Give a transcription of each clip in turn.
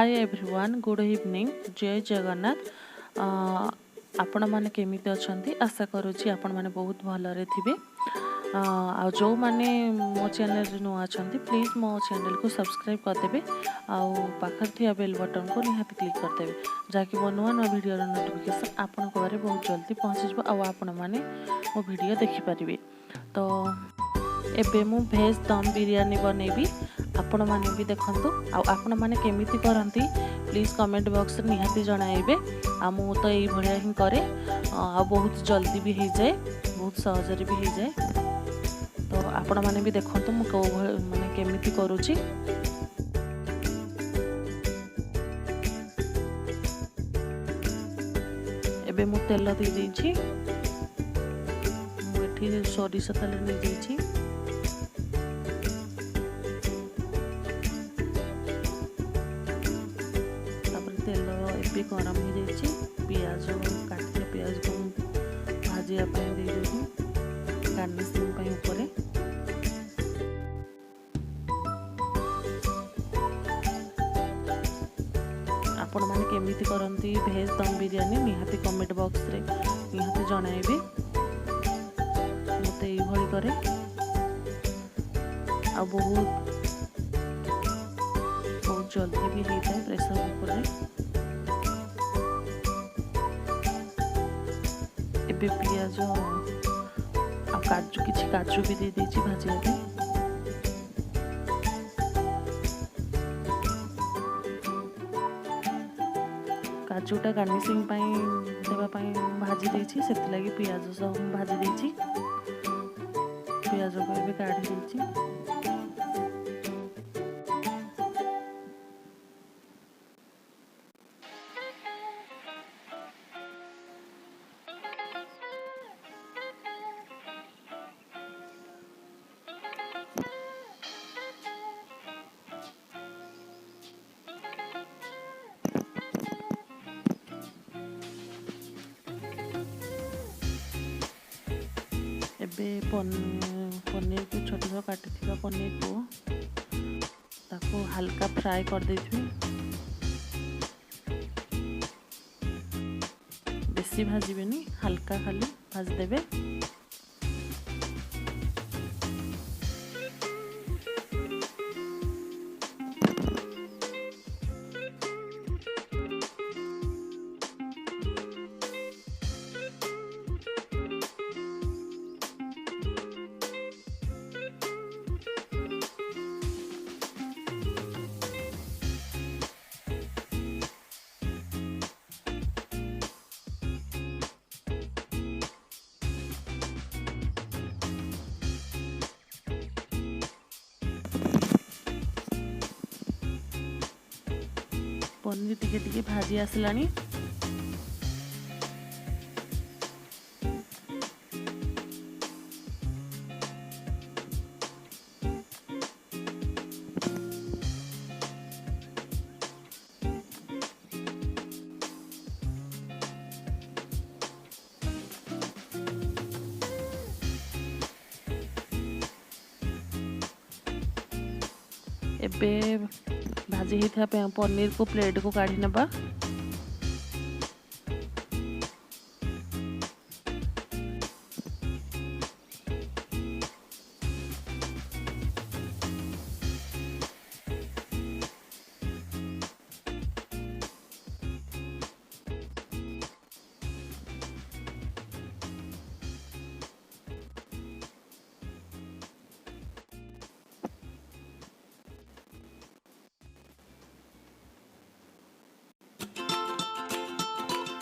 Hi everyone, good evening, जय जगन्नाथ। आपण मैंने केमिति अछंती आशा करुँची आपण मैंने बहुत भलरे थिबे। आ जो माने मो चैनल रे नुआ अछंती प्लीज मो चैनल को सब्सक्राइब कर देबे। आउ पाखर थिया बेल बटन को निहाती क्लिक कर देबे जाकि मो नुआ नुआ वीडियो रो नोटिफिकेशन आपण को बारे बहुत जल्दी पहुंच जबो आ आपण माने मो वीडियो देखि परिबे। तो एबे मु भेज दम बिरयानी बनेबी, आपण माने भी देखंतु। आ आपण माने केमिति करंती प्लीज कमेंट बॉक्स रे निहाती जणाइबे। आ मु तो एई भलिया ही करे, आ बहुत जल्दी भी हो जाए, बहुत सहजरे भी हो जाए। तो आपण माने भी देखंतु मु को माने केमिति करूची। एबे मु तेल दे देछि, मु एठी सोरिष तेल नै देछि। तेल ए गरम हो जाइए, पियाज काटे पियाज को भाजिया दे गार्निशिंग ऊपर। आपण माने केमिति करंती भेज दम बिरयानी निहाती कमेंट बॉक्स रे निहाती जणाइबे। मते एई भली करे आ बहुत जल्दी भी होता है प्रेशर कुकर में। एबे पियाज आ काजू किछि काजू भी दे देछि भाजिया पे। काजूटा गार्निशिंग देवा भाजी देछि, सेति लागि पियाज सब भाजी देछि। पियाज को एबे काढी देछि। एबे पनीर को छोट छोट काटी पनीर को ताको हल्का फ्राई कर देछि, बेसी भाजबेनी, हल्का खाली भाज देबे। पनीर टिके टिके भाजी आसलानी। एबे भाजी ही पनीर को प्लेट को काढ़ी नबा।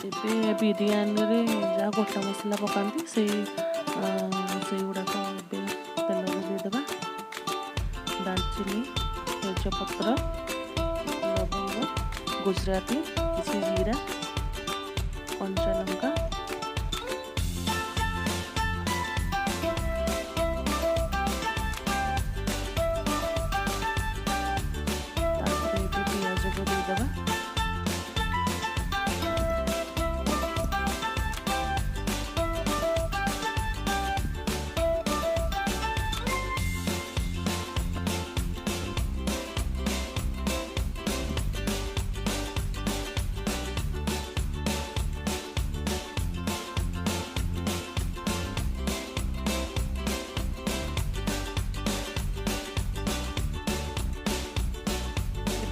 एबे बिरयानी रे जा गोटा मसला पकाती से गुड़ा तेल देदेबा। दालचीनी, तेजपत्र, लवंग, गुजराती, किसी जीरा, कंचा लंका, पियाज को देदेबा।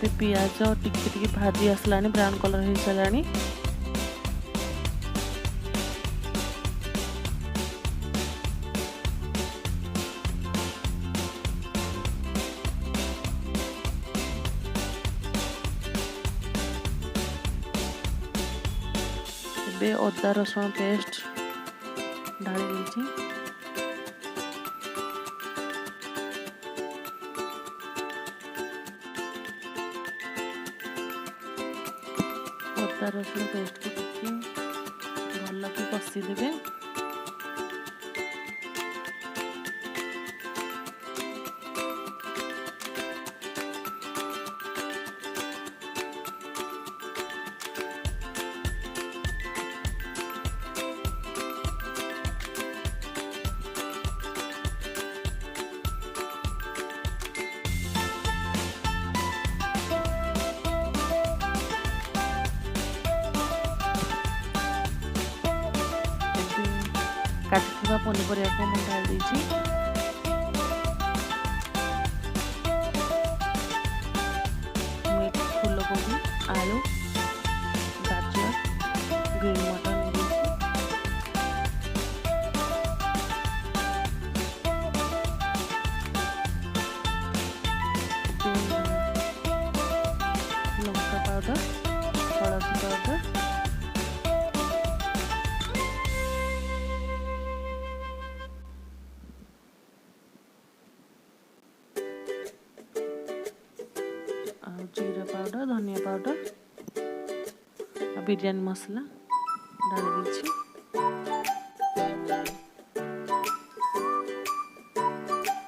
ଏବେ ପିଆଜ ଟିକେ ଟିକେ ଭାଜି ଆସିଲାଣି, ବ୍ରାଉନ୍ କଲର୍ ହେଇସାରିଲାଣି। ଏବେ ଅଦା ରସୁଣ ପେଷ୍ଟ ଢାଳି ଦେଇଛି। ଅଦା ରସୁଣ ପେଷ୍ଟକୁ ଟିକେ ଭଲକି କଷିଦେବେ। କାଟିଥିବା ପନିପରିବାକୁ ମୁଁ ଢାଳି ଦେଇଛି। ଫୁଲକୋବି, ଆଳୁ, ଗାଜର, ଗ୍ରୀନ୍ ମଟର ନେଇଯାଇଛି। ଲଙ୍କା ପାଉଡର, ହଳଦୀ ପାଉଡର, ଆଉ ଜିରା ପାଉଡର, ଧନିଆ ପାଉଡର ଆଉ ବିରିୟାନୀ ମସଲା ଢାଳି ଦେଇଛି।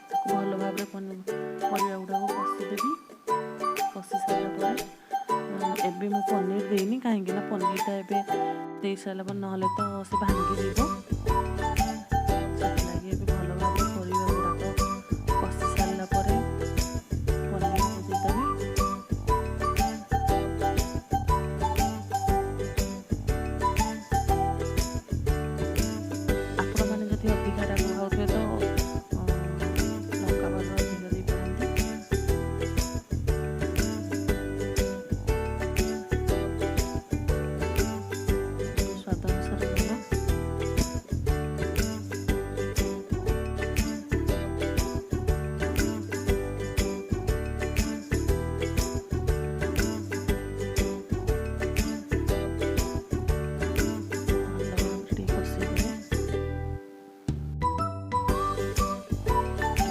ତାକୁ ଭଲ ଭାବରେ ପରିବା ଗୁଡ଼ାକୁ କଷିଦେବି। କଷି ସାରିଲା ପରେ ଏବେ ମୁଁ ପନିର ଦେଇନି, କାହିଁକି ନା ପନିରଟା ଏବେ ଦେଇ ସାରିଲା ପରେ ନହେଲେ ତ ସେ ଭାଙ୍ଗିଯିବ। ସେଥିଲାଗି ଏବେ ଭଲ ଭାବରେ ପରିବା ଗୁଡ଼ାକ କଷି ସାରିଲା ପରେ ପନିରକୁ ଦେଇଦେବି। ଆପଣମାନେ ଯଦି ଅଧିକା ରାଗ ଖାଉଥିବେ ତ ଲଙ୍କା ପାଉଡର ଅଧିକା ଦେଇପାରନ୍ତି। ସ୍ୱାଦ ଅନୁସାରେ ଲୁଣ,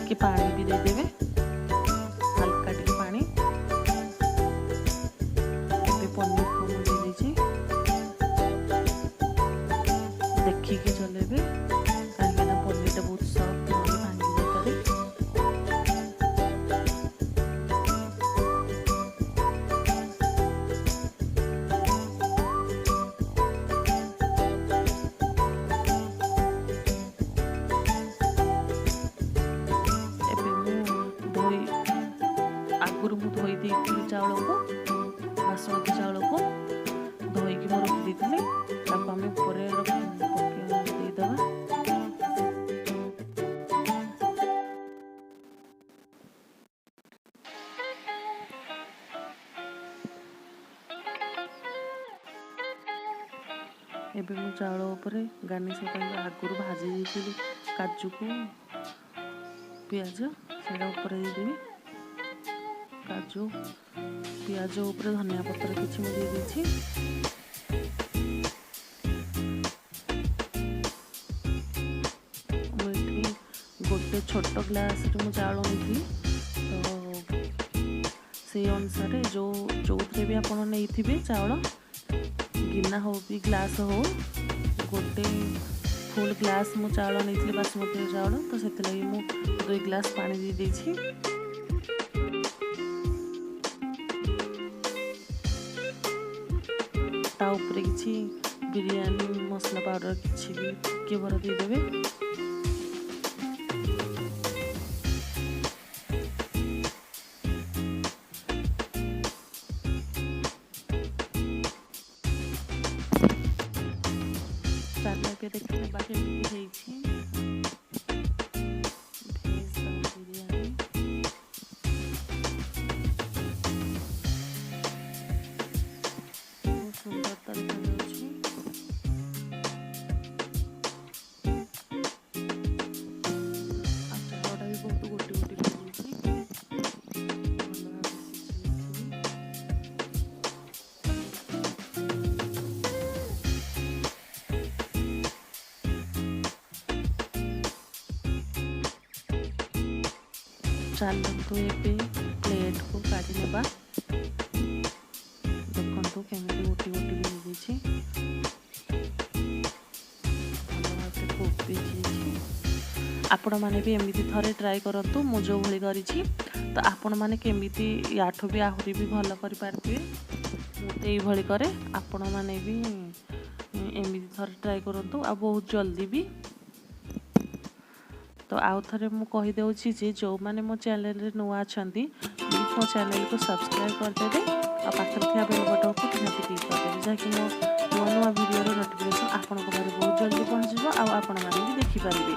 ଟିକେ ପାଣି ବି ଦେଇଦେବେ, ହାଲକା ଟିକେ ପାଣି। ଏବେ ପନିରକୁ ମୁଁ ଦେଇଦେଇଛି। ଦେଖିକି ଚଲେଇବେ, କାହିଁକି ନା ପନିରଟା ବହୁତ ସଫ୍ଟ, ନହେଲେ ଭାଙ୍ଗି ଯାଇପାରେ। ଆଗରୁ ମୁଁ ଧୋଇ ଦେଇଥିଲି ଚାଉଳକୁ, ବାସୁମତୀ ଚାଉଳକୁ ଧୋଇକି ମୁଁ ରଖିଦେଇଥିଲି। ତାକୁ ଆମେ ଉପରେ ଦେଇଦେବା। ଏବେ ମୁଁ ଚାଉଳ ଉପରେ ଗାର୍ନିସିଂ ପାଇଁ ଆଗରୁ ଭାଜି ଦେଇଥିଲି କାଜୁକୁ, ପିଆଜ, ସେଇଟା ଉପରେ ଦେଇଦେବି। କାଜୁ, ପିଆଜ ଉପରେ ଧନିଆ ପତ୍ର କିଛି ମୁଁ ଦେଇଦେଇଛି। ମୁଁ ଏଠି ଗୋଟେ ଛୋଟ ଗ୍ଲାସରେ ମୁଁ ଚାଉଳ ନେଇଥିଲି, ତ ସେଇ ଅନୁସାରେ ଯୋଉଥିରେ ବି ଆପଣ ନେଇଥିବେ ଚାଉଳ, ଗିନା ହଉ କି ଗ୍ଲାସ୍ ହଉ, ଗୋଟେ ଫୁଲ୍ ଗ୍ଲାସ୍ ମୁଁ ଚାଉଳ ନେଇଥିଲି ବାସୁମତୀ ଚାଉଳ, ତ ସେଥିଲାଗି ମୁଁ 2 ଗ୍ଲାସ୍ ପାଣି ଦେଇଦେଇଛି। ତା ଉପରେ କିଛି ବିରିୟାନୀ ମସଲା ପାଉଡର କିଛି ବି ଟିକେ ଭର ଦେଇଦେବେ। ଚାଲ ଏବେ ଦେଖିବା କେମିତି ହେଇଛି ଭେଜ୍ ଦମ୍ ବିରିୟାନୀ। ହାଲକା ଦେଖାଯାଉଛି। ଆଉ ଚାଉଳଟା ବି ବହୁତ ଗୋଟି ଗୋଟି ଲାଗୁଛି। ଭଲ ଭାବେ ସିଝିଯାଇଛି। ଚାଲନ୍ତୁ ଏବେ ପ୍ଲେଟ୍କୁ କାଢ଼ି ନେବା। ଦେଖନ୍ତୁ କେମିତି ଗୋଟି ଗୋଟି ହେଇଯାଇଛି। ଭଲ ଭାବରେ ଫୁଟି ଯାଇଛି। ଆପଣମାନେ ବି ଏମିତି ଥରେ ଟ୍ରାଏ କରନ୍ତୁ ମୁଁ ଯେଉଁଭଳି କରିଛି। ତ ଆପଣମାନେ କେମିତି ୟାଠୁ ବି ଆହୁରି ବି ଭଲ କରିପାରିବେ। ମୁଁ ତ ଏଇଭଳି କରେ, ଆପଣମାନେ ବି ଏମିତି ଥରେ ଟ୍ରାଏ କରନ୍ତୁ, ଆଉ ବହୁତ ଜଲ୍ଦି ବି। ତ ଆଉ ଥରେ ମୁଁ କହିଦେଉଛି ଯେ ଯେଉଁମାନେ ମୋ ଚ୍ୟାନେଲରେ ନୂଆ ଅଛନ୍ତି ପ୍ଲିଜ୍ ମୋ ଚ୍ୟାନେଲକୁ ସବସ୍କ୍ରାଇବ୍ କରିଦେବେ, ଆଉ ପାଖରେ ଥିବା ବେଲ୍ ବଟନ୍କୁ ନିହାତି କ୍ଲିକ୍ କରିଦେବେ, ଯାହାକି ମୋ ନୂଆ ନୂଆ ଭିଡ଼ିଓର ନୋଟିଫିକେସନ୍ ଆପଣଙ୍କ ପାଖରେ ବହୁତ ଜଲ୍ଦି ପହଞ୍ଚିଯିବ ଆଉ ଆପଣମାନେ ବି ଦେଖିପାରିବେ।